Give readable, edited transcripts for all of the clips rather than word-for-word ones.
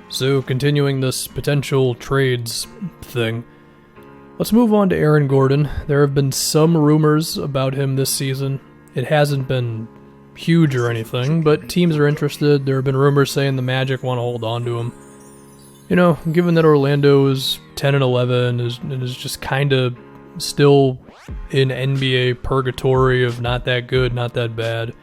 So, continuing this potential trades thing, let's move on to Aaron Gordon. There have been some rumors about him this season. It hasn't been huge or anything, but teams are interested. There have been rumors saying the Magic want to hold on to him. You know, given that Orlando is 10-11 and is just kind of still in NBA purgatory of not that good, not that bad,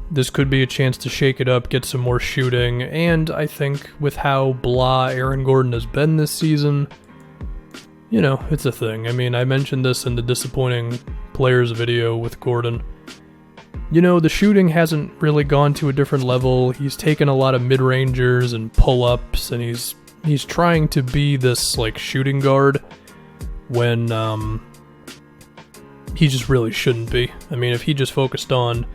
this could be a chance to shake it up, get some more shooting, and I think with how blah Aaron Gordon has been this season, you know, it's a thing. I mean, I mentioned this in the disappointing players video with Gordon. You know, the shooting hasn't really gone to a different level. He's taken a lot of mid-rangers and pull-ups, and he's trying to be this, like, shooting guard when he just really shouldn't be. I mean, if he just focused on,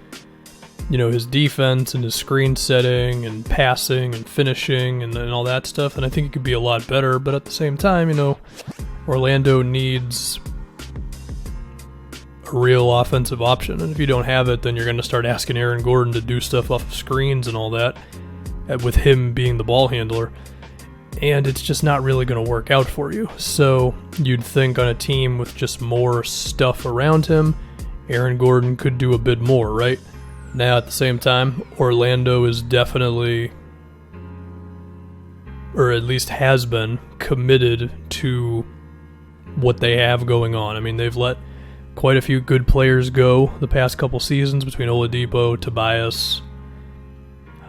you know, his defense and his screen setting and passing and finishing and all that stuff, then I think it could be a lot better. But at the same time, you know, Orlando needs a real offensive option. And if you don't have it, then you're going to start asking Aaron Gordon to do stuff off of screens and all that, with him being the ball handler. And it's just not really going to work out for you. So you'd think on a team with just more stuff around him, Aaron Gordon could do a bit more, right? Now, at the same time, Orlando is definitely, or at least has been, committed to what they have going on. I mean, they've let quite a few good players go the past couple seasons between Oladipo, Tobias.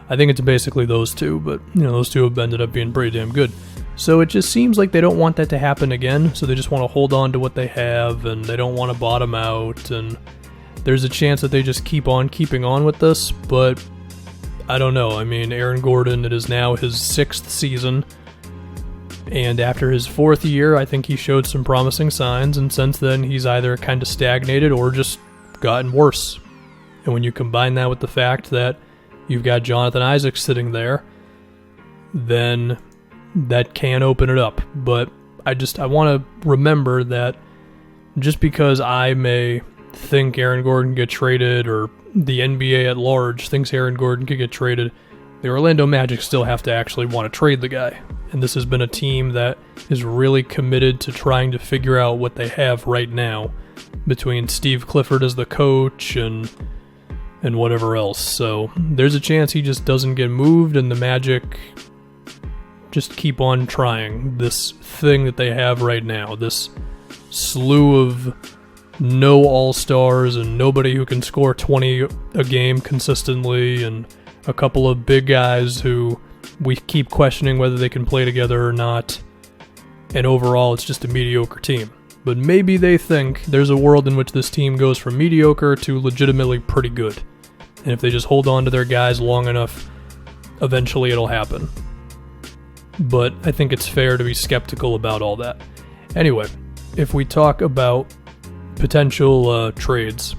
I think it's basically those two, but, you know, those two have ended up being pretty damn good. So it just seems like they don't want that to happen again, so they just want to hold on to what they have, and they don't want to bottom out, and there's a chance that they just keep on keeping on with this, but I don't know. I mean, Aaron Gordon, it is now his 6th season, and after his 4th year, I think he showed some promising signs, and since then, he's either kind of stagnated or just gotten worse. And when you combine that with the fact that you've got Jonathan Isaac sitting there, then that can open it up. But I want to remember that just because I may think Aaron Gordon get traded, or the NBA at large thinks Aaron Gordon could get traded, the Orlando Magic still have to actually want to trade the guy. And this has been a team that is really committed to trying to figure out what they have right now, between Steve Clifford as the coach and whatever else. So there's a chance he just doesn't get moved, and the Magic just keep on trying this thing that they have right now, this slew of no all-stars and nobody who can score 20 a game consistently, and a couple of big guys who we keep questioning whether they can play together or not, and overall it's just a mediocre team. But maybe they think there's a world in which this team goes from mediocre to legitimately pretty good, and if they just hold on to their guys long enough, eventually it'll happen. But I think it's fair to be skeptical about all that. Anyway, if we talk about potential trades,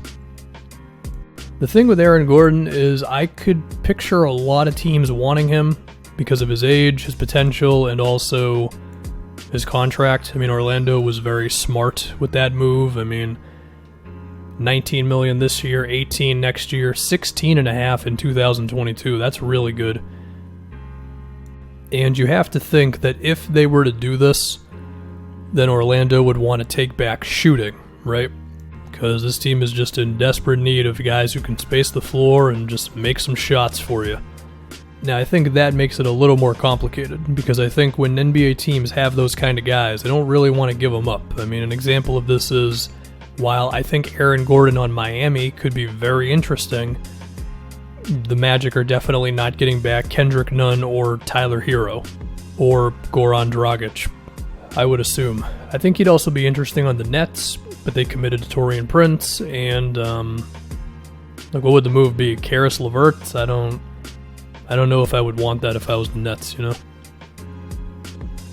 the thing with Aaron Gordon is I could picture a lot of teams wanting him because of his age, his potential, and also his contract. I mean, Orlando was very smart with that move. I mean, $19 million this year, $18 next year, $16.5 in 2022. That's really good. And you have to think that if they were to do this, then Orlando would want to take back shooting, right? Because this team is just in desperate need of guys who can space the floor and just make some shots for you. Now, I think that makes it a little more complicated, because I think when NBA teams have those kind of guys, they don't really want to give them up. I mean, an example of this is, while I think Aaron Gordon on Miami could be very interesting, the Magic are definitely not getting back Kendrick Nunn or Tyler Hero or Goran Dragic, I would assume. I think he'd also be interesting on the Nets, but they committed to Taurean Prince, and like, what would the move be? Karis LeVert? I don't know if I would want that if I was the Nets, you know?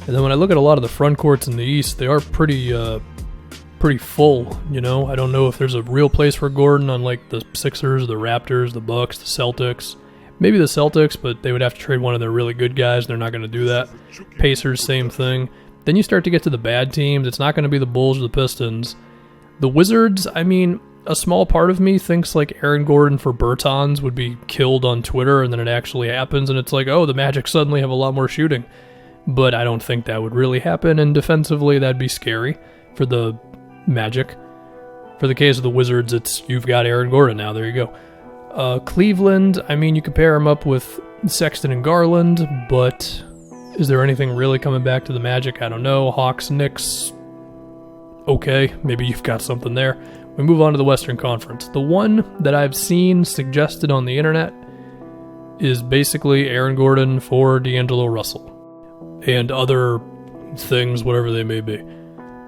And then when I look at a lot of the front courts in the East, they are pretty full, you know? I don't know if there's a real place for Gordon on, like, the Sixers, the Raptors, the Bucks, the Celtics. Maybe the Celtics, but they would have to trade one of their really good guys. They're not going to do that. Pacers, same thing. Then you start to get to the bad teams. It's not going to be the Bulls or the Pistons. The Wizards, I mean, a small part of me thinks like Aaron Gordon for Bertans would be killed on Twitter, and then it actually happens, and it's like, oh, the Magic suddenly have a lot more shooting. But I don't think that would really happen, and defensively that'd be scary for the Magic. For the case of the Wizards, it's you've got Aaron Gordon now, there you go. Cleveland, I mean, you could pair him up with Sexton and Garland, but is there anything really coming back to the Magic? I don't know. Hawks, Knicks, okay, maybe you've got something there. We move on to the Western Conference. The one that I've seen suggested on the internet is basically Aaron Gordon for D'Angelo Russell. And other things, whatever they may be.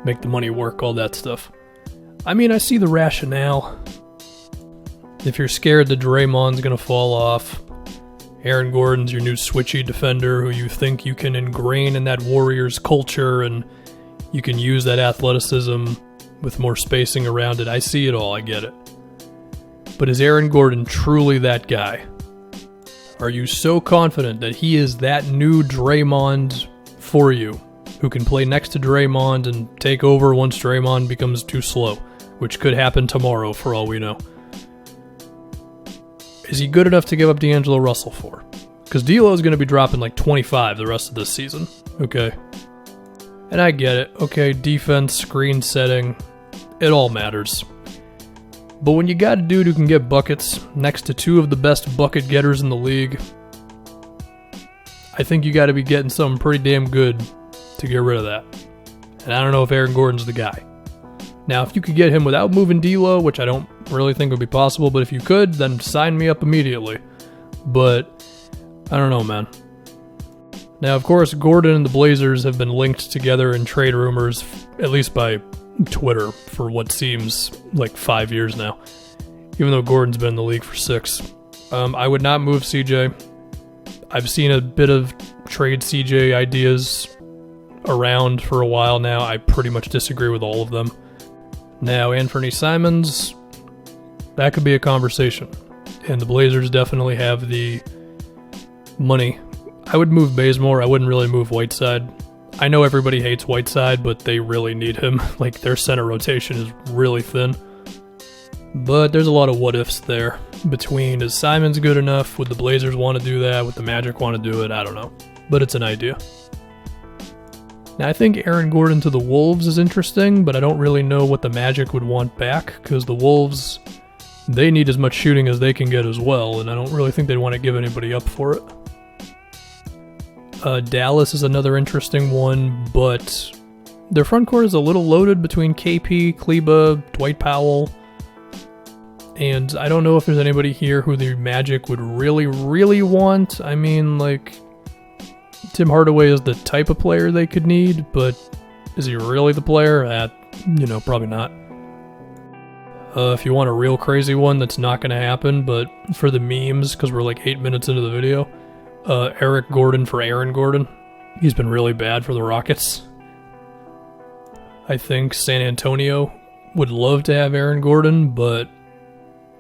Make the money work, all that stuff. I mean, I see the rationale. If you're scared that Draymond's going to fall off, Aaron Gordon's your new switchy defender who you think you can ingrain in that Warriors culture and you can use that athleticism with more spacing around it. I see it all, I get it. But is Aaron Gordon truly that guy? Are you so confident that he is that new Draymond for you, who can play next to Draymond and take over once Draymond becomes too slow, which could happen tomorrow for all we know? Is he good enough to give up D'Angelo Russell for? Because D'Lo is going to be dropping like 25 the rest of this season, okay? And I get it, okay, defense, screen setting, it all matters. But when you got a dude who can get buckets next to two of the best bucket getters in the league, I think you got to be getting something pretty damn good to get rid of that. And I don't know if Aaron Gordon's the guy. Now, if you could get him without moving D'Lo, which I don't really think would be possible, but if you could, then sign me up immediately. But I don't know, man. Now, of course, Gordon and the Blazers have been linked together in trade rumors, at least by Twitter, for what seems like 5 years now, even though Gordon's been in the league for 6. I would not move CJ. I've seen a bit of trade CJ ideas around for a while now. I pretty much disagree with all of them. Now, Anthony Simons, that could be a conversation, and the Blazers definitely have the money. I would move Bazemore. I wouldn't really move Whiteside. I know everybody hates Whiteside, but they really need him. Like, their center rotation is really thin. But there's a lot of what-ifs there. Between, is Simons good enough? Would the Blazers want to do that? Would the Magic want to do it? I don't know. But it's an idea. Now, I think Aaron Gordon to the Wolves is interesting, but I don't really know what the Magic would want back, because the Wolves, they need as much shooting as they can get as well, and I don't really think they'd want to give anybody up for it. Dallas is another interesting one, but their front court is a little loaded between KP, Kleba, Dwight Powell, and I don't know if there's anybody here who the Magic would really, really want. I mean, like, Tim Hardaway is the type of player they could need, but is he really the player? Probably not. If you want a real crazy one that's not going to happen, but for the memes, because we're like 8 minutes into the video, Eric Gordon for Aaron Gordon. He's been really bad for the Rockets. I think San Antonio would love to have Aaron Gordon, but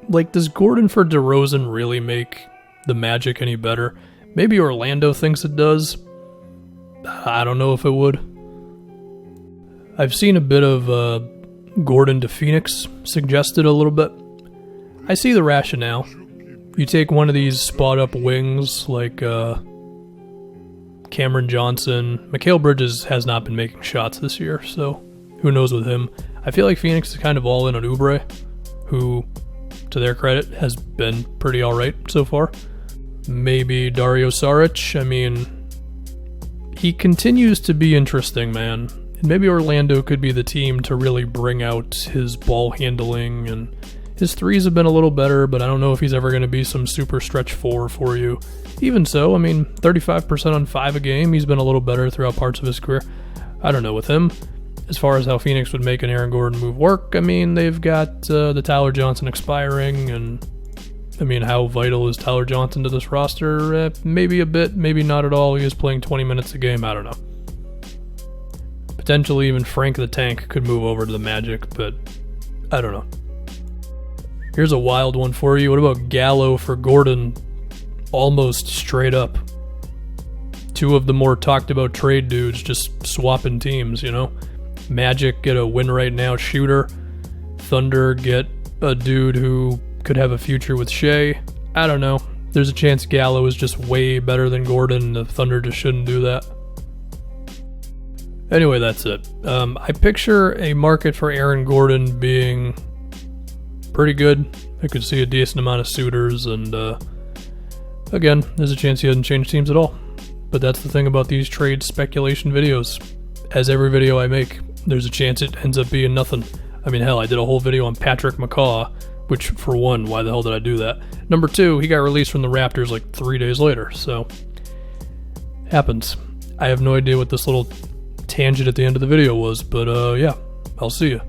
like, does Gordon for DeRozan really make the Magic any better? Maybe Orlando thinks it does. I don't know if it would. I've seen a bit of Gordon to Phoenix suggested a little bit. I see the rationale. You take one of these spot-up wings like Cameron Johnson. Mikal Bridges has not been making shots this year, so who knows with him. I feel like Phoenix is kind of all in on Oubre, who, to their credit, has been pretty alright so far. Maybe Dario Saric. I mean, he continues to be interesting, man. And maybe Orlando could be the team to really bring out his ball handling, and his threes have been a little better, but I don't know if he's ever going to be some super stretch 4 for you. Even so, I mean, 35% on 5 a game, he's been a little better throughout parts of his career. I don't know with him. As far as how Phoenix would make an Aaron Gordon move work, I mean, they've got the Tyler Johnson expiring, and I mean, how vital is Tyler Johnson to this roster? Maybe a bit, maybe not at all. He is playing 20 minutes a game, I don't know. Potentially even Frank the Tank could move over to the Magic, but I don't know. Here's a wild one for you. What about Gallo for Gordon? Almost straight up. Two of the more talked about trade dudes just swapping teams, you know? Magic get a win right now shooter. Thunder get a dude who could have a future with Shea. I don't know. There's a chance Gallo is just way better than Gordon, and the Thunder just shouldn't do that. Anyway, that's it. I picture a market for Aaron Gordon being pretty good. I could see a decent amount of suitors, and again, there's a chance he doesn't change teams at all. But that's the thing about these trade speculation videos. As every video I make, there's a chance it ends up being nothing. I mean, hell, I did a whole video on Patrick McCaw, which, for one, why the hell did I do that? Number two, he got released from the Raptors like 3 days later, so happens. I have no idea what this little tangent at the end of the video was, but yeah, I'll see you.